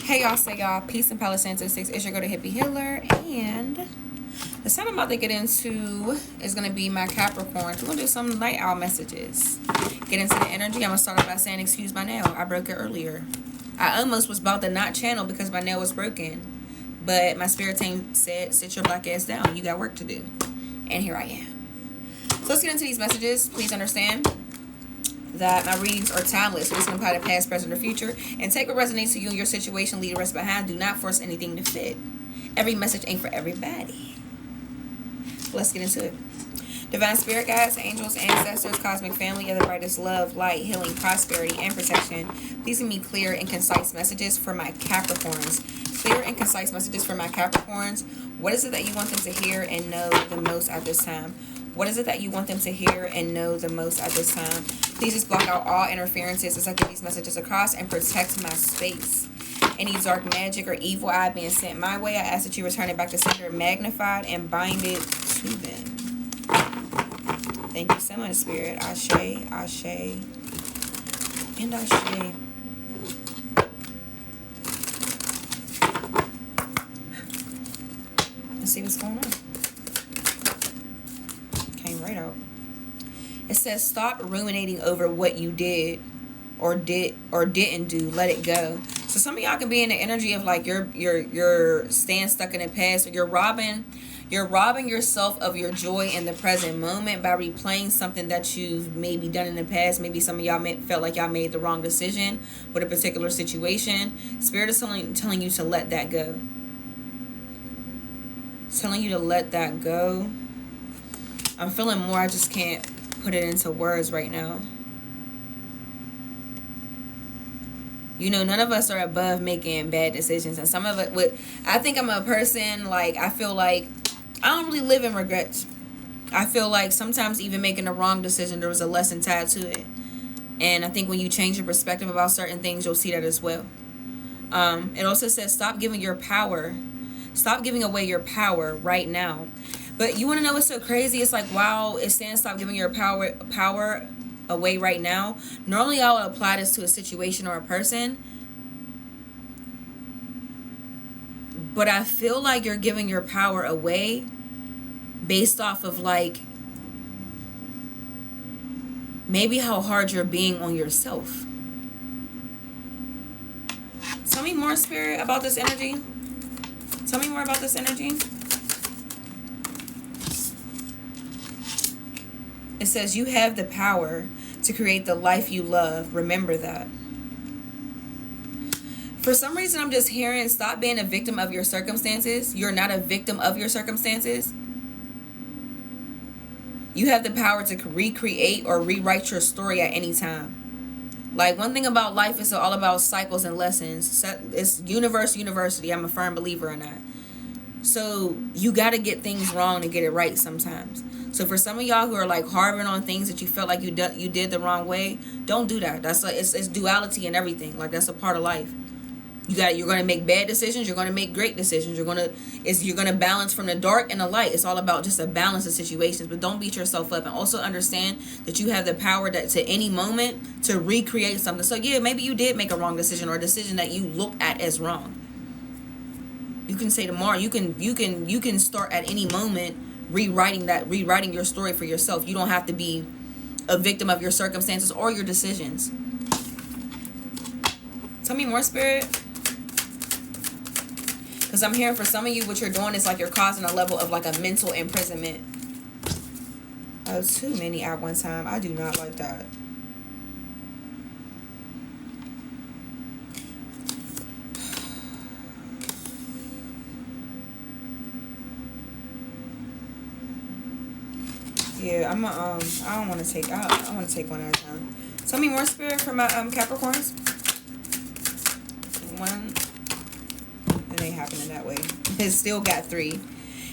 Hey y'all, say y'all, peace and Palo Santo 6. It's your girl, the hippie healer, and the time I'm about to get into is going to be my Capricorns. We're going to do some night owl messages. Get into the energy. I'm going to start off by saying, excuse my nail. I broke it earlier. I almost was about to not channel because my nail was broken. But my spirit team said, sit your black ass down. You got work to do. And here I am. So let's get into these messages. Please understand that my readings are timeless. So it's going to apply to past, present, or future. And take what resonates to you and your situation. Leave the rest behind. Do not force anything to fit. Every message ain't for everybody. Let's get into it. Divine spirit guides, angels, ancestors, cosmic family, of the brightest love, light, healing, prosperity, and protection. Please give me clear and concise messages for my Capricorns. Clear and concise messages for my Capricorns. What is it that you want them to hear and know the most at this time? What is it that you want them to hear and know the most at this time? Please just block out all interferences as I get these messages across and protect my space. Any dark magic or evil eye being sent my way, I ask that you return it back to sender, magnified, and bind it to them. Thank you so much, Spirit. Ashe, Ashe, and Ashe. Let's see what's going on. Came right out. It says, stop ruminating over what you did or didn't do. Let it go. So some of y'all can be in the energy of like you're staying stuck in the past, or you're robbing yourself of your joy in the present moment by replaying something that you've maybe done in the past. Maybe some of y'all felt like y'all made the wrong decision with a particular situation. Spirit is telling you to let that go. It's telling you to let that go. I'm feeling more. I just can't put it into words right now. You know, none of us are above making bad decisions. And some of it, I think I'm a person, like, I feel like I don't really live in regrets. I feel like sometimes even making a wrong decision, there was a lesson tied to it. And I think when you change your perspective about certain things, you'll see that as well. It also says, stop giving your power. Stop giving away your power right now. But you want to know what's so crazy? It's like, wow, it's saying stop giving your power away right now. Normally I would apply this to a situation or a person, but I feel like you're giving your power away based off of like maybe how hard you're being on yourself. Tell me more, Spirit, about this energy. Tell me more about this energy. It says you have the power to create the life you love. Remember that. For some reason, I'm just hearing stop being a victim of your circumstances. You're not a victim of your circumstances. You have the power to recreate or rewrite your story at any time. Like, one thing about life is all about cycles and lessons. It's university. I'm a firm believer in that. So you got to get things wrong to get it right sometimes. So for some of y'all who are like harboring on things that you felt like you did the wrong way, don't do that. That's like it's duality and everything. Like, that's a part of life. You're going to make bad decisions. You're going to make great decisions. You're going to balance from the dark and the light. It's all about just a balance of situations. But don't beat yourself up, and also understand that you have the power that to any moment to recreate something. So yeah, maybe you did make a wrong decision, or a decision that you look at as wrong. You can say tomorrow. You can start at any moment rewriting your story for yourself. You don't have to be a victim of your circumstances or your decisions. Tell me more, Spirit. Because I'm hearing for some of you, what you're doing is like you're causing a level of like a mental imprisonment. Oh, too many at one time. I do not like that. Yeah, I don't want to take one at a time. Tell me more, Spirit, for my Capricorns. One. It ain't happening that way. It still got 3.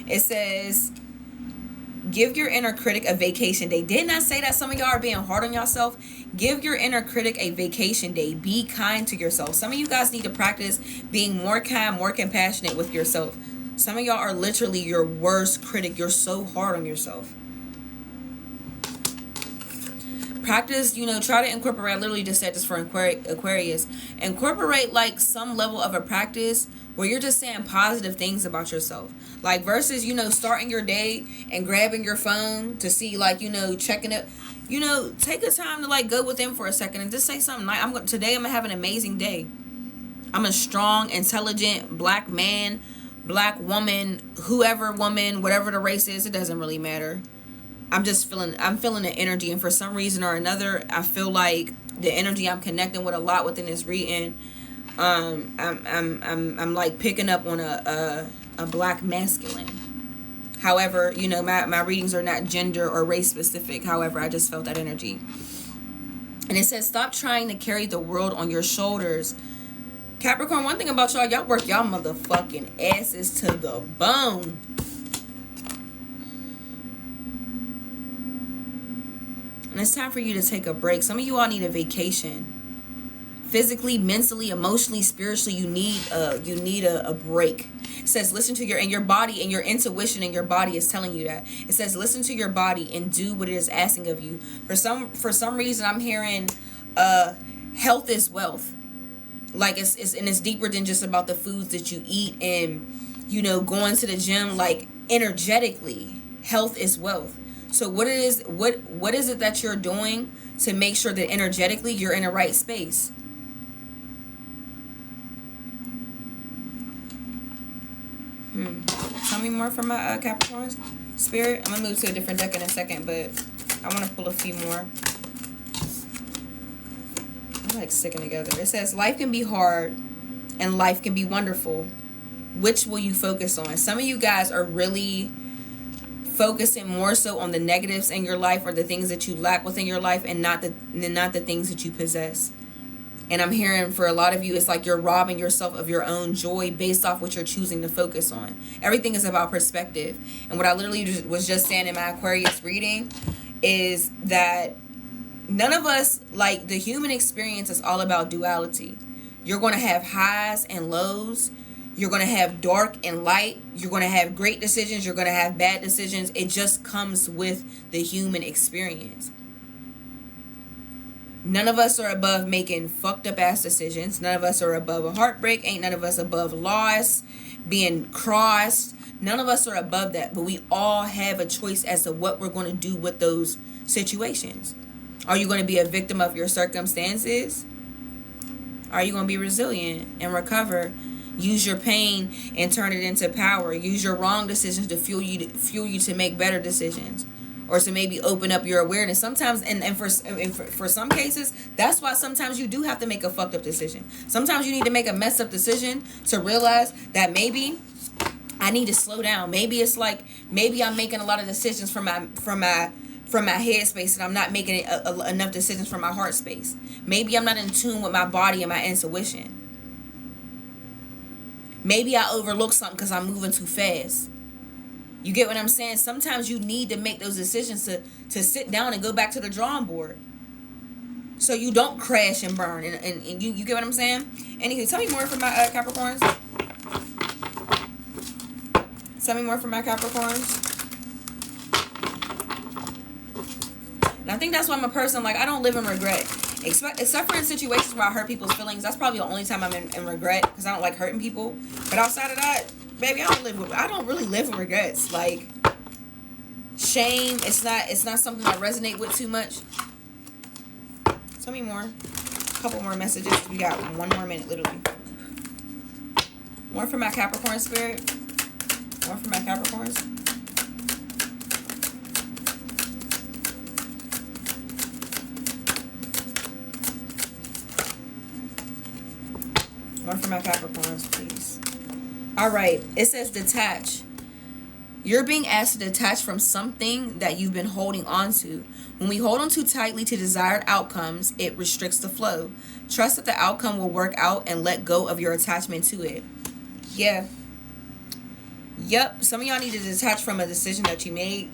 It says, give your inner critic a vacation day. Didn't I say that some of y'all are being hard on yourself? Give your inner critic a vacation day. Be kind to yourself. Some of you guys need to practice being more kind, more compassionate with yourself. Some of y'all are literally your worst critic. You're so hard on yourself. practice, you know, try to incorporate, I literally just said this for Aquarius, incorporate like some level of a practice where you're just saying positive things about yourself. Like versus, you know, starting your day and grabbing your phone to see, like, you know, checking it. You know, take a time to like go within for a second and just say something like, today I'm gonna have an amazing day. I'm a strong, intelligent black man, black woman, whoever woman, whatever the race is, it doesn't really matter. I'm feeling the energy, and for some reason or another, I feel like the energy I'm connecting with a lot within this reading. I'm like picking up on a black masculine. However, you know, my readings are not gender or race specific. However, I just felt that energy. And it says, stop trying to carry the world on your shoulders. Capricorn, one thing about y'all work y'all motherfucking asses to the bone. And it's time for you to take a break. Some of you all need a vacation. Physically, mentally, emotionally, spiritually, you need a break. It says listen to your body, and your intuition and your body is telling you that. It says listen to your body and do what it is asking of you. For some reason I'm hearing health is wealth. Like it's deeper than just about the foods that you eat and, you know, going to the gym. Like energetically, health is wealth. So what is it that you're doing to make sure that energetically you're in the right space? Tell me more from my Capricorn spirit. I'm gonna move to a different deck in a second, but I want to pull a few more. I'm like sticking together. It says life can be hard and life can be wonderful. Which will you focus on? Some of you guys are really focusing more so on the negatives in your life or the things that you lack within your life, and not the things that you possess. And I'm hearing for a lot of you, it's like you're robbing yourself of your own joy based off what you're choosing to focus on. Everything is about perspective. And what I literally was just saying in my Aquarius reading is that none of us, like, the human experience is all about duality. You're going to have highs and lows. You're going to have dark and light. You're going to have great decisions. You're going to have bad decisions. It just comes with the human experience. None of us are above making fucked up ass decisions. None of us are above a heartbreak. Ain't none of us above loss, being crossed. None of us are above that. But we all have a choice as to what we're going to do with those situations. Are you going to be a victim of your circumstances? Are you going to be resilient and recover? Use your pain and turn it into power. Use your wrong decisions to fuel you to make better decisions, or to maybe open up your awareness. Sometimes, and for some cases, that's why sometimes you do have to make a fucked up decision. Sometimes you need to make a messed up decision to realize that maybe I need to slow down. Maybe it's like, maybe I'm making a lot of decisions from my head space, and I'm not making enough decisions from my heart space. Maybe I'm not in tune with my body and my intuition. Maybe I overlook something because I'm moving too fast. You get what I'm saying? Sometimes you need to make those decisions to sit down and go back to the drawing board, so you don't crash and burn. And you get what I'm saying? Anywho, tell me more from my Capricorns. Tell me more from my Capricorns. And I think that's why I'm a person, like, I don't live in regret. Except for in situations where I hurt people's feelings. That's probably the only time I'm in regret, because I don't like hurting people. But outside of that, baby, I don't really live in regrets. Like, shame, it's not something I resonate with too much. Tell me more. A couple more messages. We got 1 more minute, literally. More from my Capricorn spirit. More from my Capricorns. More from my Capricorns, please. All right. It says detach. You're being asked to detach from something that you've been holding on to. When we hold on too tightly to desired outcomes, it restricts the flow. Trust that the outcome will work out and let go of your attachment to it. Yeah. Yep. Some of y'all need to detach from a decision that you made,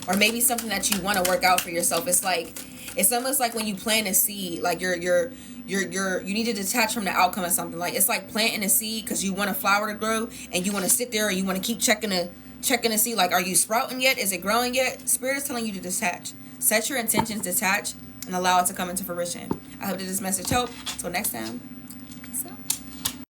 or maybe something that you want to work out for yourself. It's almost like when you plant a seed, like you need to detach from the outcome of something. Like, it's like planting a seed because you want a flower to grow, and you want to sit there and you want to keep checking to see, like, are you sprouting yet? Is it growing yet? Spirit is telling you to detach. Set your intentions, detach, and allow it to come into fruition. I hope that this message helped. Until next time.